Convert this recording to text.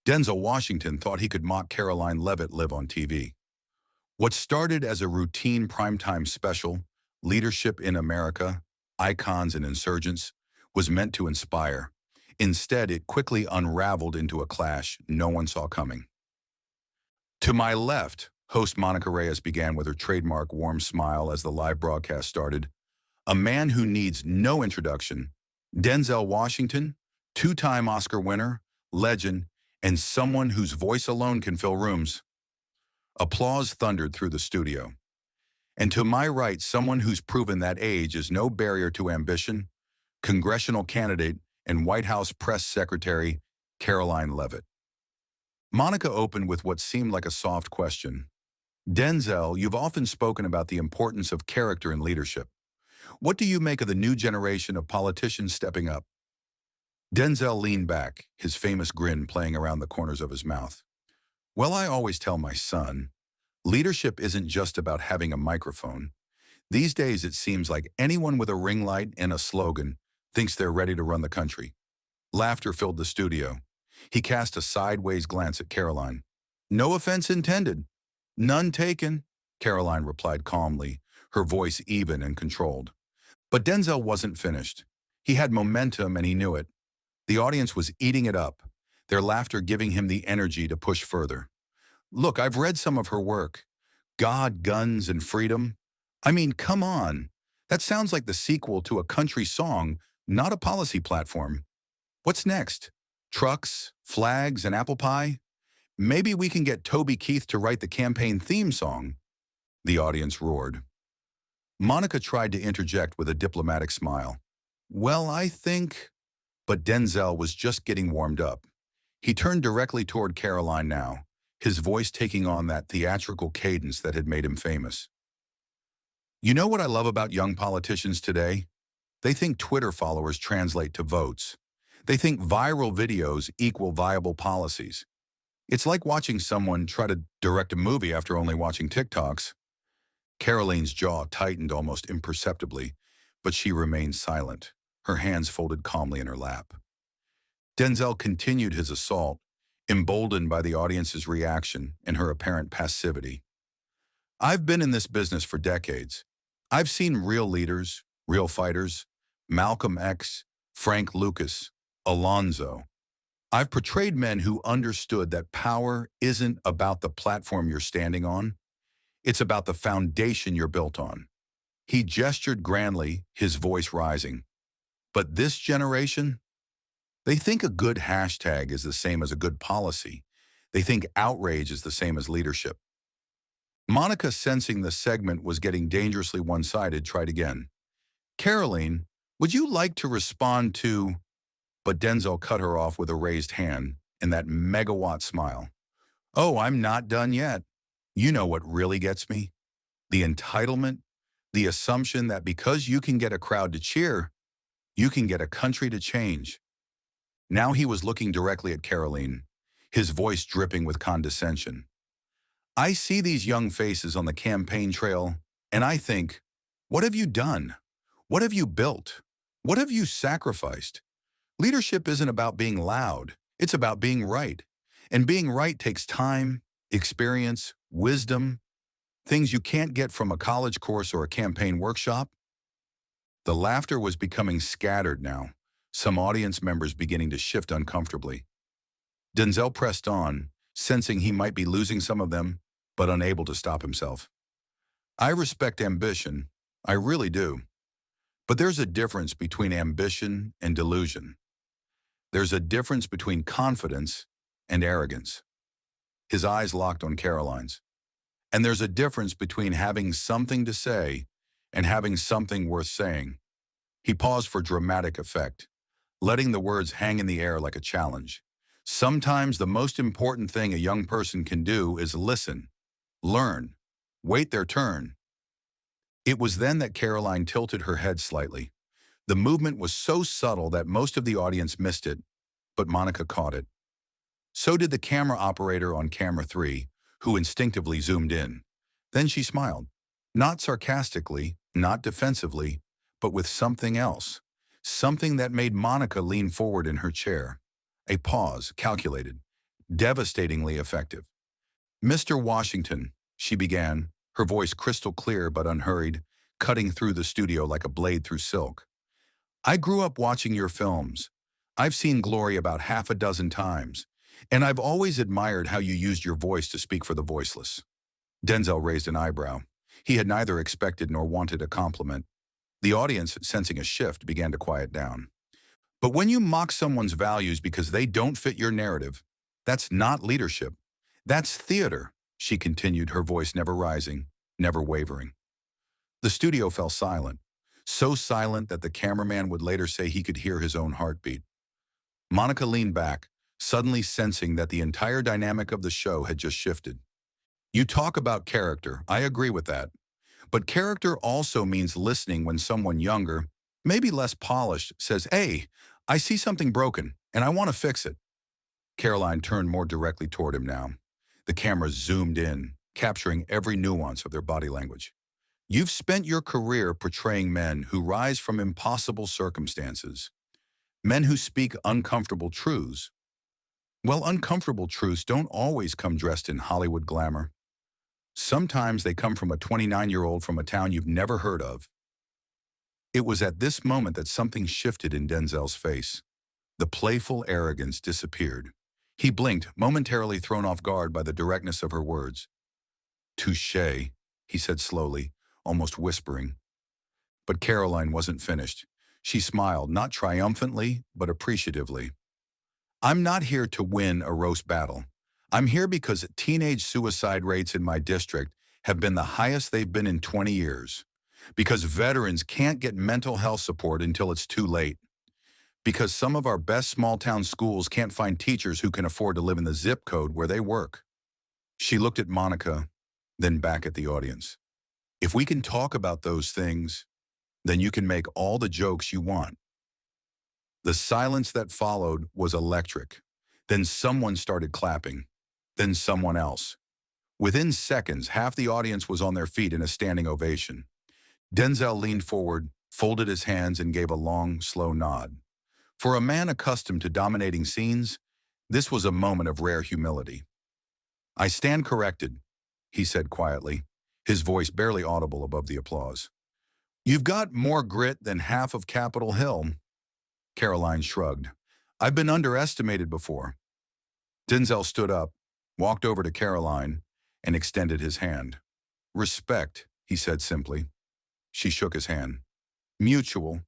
Denzel Washington thought he could mock Karoline Leavitt live on TV. What started as a routine primetime special, Leadership in America, Icons and Insurgents, was meant to inspire. Instead, it quickly unraveled into a clash no one saw coming. To my left, host Monica Reyes began with her trademark warm smile as the live broadcast started. A man who needs no introduction, Denzel Washington, two-time Oscar winner, legend, and someone whose voice alone can fill rooms. Applause thundered through the studio. And to my right, someone who's proven that age is no barrier to ambition, congressional candidate and White House press secretary, Karoline Leavitt. Monica opened with what seemed like a soft question. Denzel, you've often spoken about the importance of character in leadership. What do you make of the new generation of politicians stepping up? Denzel leaned back, his famous grin playing around the corners of his mouth. Well, I always tell my son, leadership isn't just about having a microphone. These days, it seems like anyone with a ring light and a slogan thinks they're ready to run the country. Laughter filled the studio. He cast a sideways glance at Karoline. No offense intended. None taken, Karoline replied calmly, her voice even and controlled. But Denzel wasn't finished. He had momentum and he knew it. The audience was eating it up, their laughter giving him the energy to push further. Look, I've read some of her work. God, Guns, and Freedom. I mean, come on. That sounds like the sequel to a country song, not a policy platform. What's next? Trucks, flags, and apple pie? Maybe we can get Toby Keith to write the campaign theme song. The audience roared. Monica tried to interject with a diplomatic smile. Well, I think... But Denzel was just getting warmed up. He turned directly toward Karoline now, his voice taking on that theatrical cadence that had made him famous. You know what I love about young politicians today? They think Twitter followers translate to votes. They think viral videos equal viable policies. It's like watching someone try to direct a movie after only watching TikToks. Caroline's jaw tightened almost imperceptibly, but she remained silent, her hands folded calmly in her lap. Denzel continued his assault, emboldened by the audience's reaction and her apparent passivity. I've been in this business for decades. I've seen real leaders, real fighters, Malcolm X, Frank Lucas, Alonzo. I've portrayed men who understood that power isn't about the platform you're standing on. It's about the foundation you're built on. He gestured grandly, his voice rising. But this generation, they think a good hashtag is the same as a good policy. They think outrage is the same as leadership. Monica, sensing the segment was getting dangerously one-sided, tried again. Karoline, would you like to respond to... But Denzel cut her off with a raised hand and that megawatt smile. Oh, I'm not done yet. You know what really gets me? The entitlement, the assumption that because you can get a crowd to cheer, you can get a country to change. Now he was looking directly at Karoline, his voice dripping with condescension. I see these young faces on the campaign trail, and I think, what have you done? What have you built? What have you sacrificed? Leadership isn't about being loud. It's about being right. And being right takes time, experience, wisdom, things you can't get from a college course or a campaign workshop. The laughter was becoming scattered now, some audience members beginning to shift uncomfortably. Denzel pressed on, sensing he might be losing some of them, but unable to stop himself. I respect ambition, I really do. But there's a difference between ambition and delusion. There's a difference between confidence and arrogance. His eyes locked on Karoline's. And there's a difference between having something to say and having something worth saying. He paused for dramatic effect, letting the words hang in the air like a challenge. Sometimes the most important thing a young person can do is listen, learn, wait their turn. It was then that Karoline tilted her head slightly. The movement was so subtle that most of the audience missed it, but Monica caught it. So did the camera operator on camera 3, who instinctively zoomed in. Then she smiled, not sarcastically, not defensively, but with something else, something that made Monica lean forward in her chair. A pause, calculated, devastatingly effective. Mr. Washington, she began, her voice crystal clear but unhurried, cutting through the studio like a blade through silk. I grew up watching your films. I've seen Glory about half a dozen times, and I've always admired how you used your voice to speak for the voiceless. Denzel raised an eyebrow. He had neither expected nor wanted a compliment. The audience, sensing a shift, began to quiet down. But when you mock someone's values because they don't fit your narrative, that's not leadership. That's theater, she continued, her voice never rising, never wavering. The studio fell silent, so silent that the cameraman would later say he could hear his own heartbeat. Monica leaned back, suddenly sensing that the entire dynamic of the show had just shifted. You talk about character, I agree with that. But character also means listening when someone younger, maybe less polished, says, "Hey, I see something broken, and I want to fix it." Karoline turned more directly toward him now. The camera zoomed in, capturing every nuance of their body language. You've spent your career portraying men who rise from impossible circumstances, men who speak uncomfortable truths. Well, uncomfortable truths don't always come dressed in Hollywood glamour. Sometimes they come from a 29-year-old from a town you've never heard of. It was at this moment that something shifted in Denzel's face. The playful arrogance disappeared. He blinked, momentarily thrown off guard by the directness of her words. "Touché," he said slowly, almost whispering. But Karoline wasn't finished. She smiled, not triumphantly, but appreciatively. "I'm not here to win a roast battle. I'm here because teenage suicide rates in my district have been the highest they've been in 20 years. Because veterans can't get mental health support until it's too late. Because some of our best small-town schools can't find teachers who can afford to live in the zip code where they work." She looked at Monica, then back at the audience. "If we can talk about those things, then you can make all the jokes you want." The silence that followed was electric. Then someone started clapping. Then someone else. Within seconds, half the audience was on their feet in a standing ovation. Denzel leaned forward, folded his hands, and gave a long, slow nod. For a man accustomed to dominating scenes, this was a moment of rare humility. "I stand corrected," he said quietly, his voice barely audible above the applause. "You've got more grit than half of Capitol Hill." Karoline shrugged. "I've been underestimated before." Denzel stood up, walked over to Karoline, and extended his hand. "Respect," he said simply. She shook his hand. "Mutual,"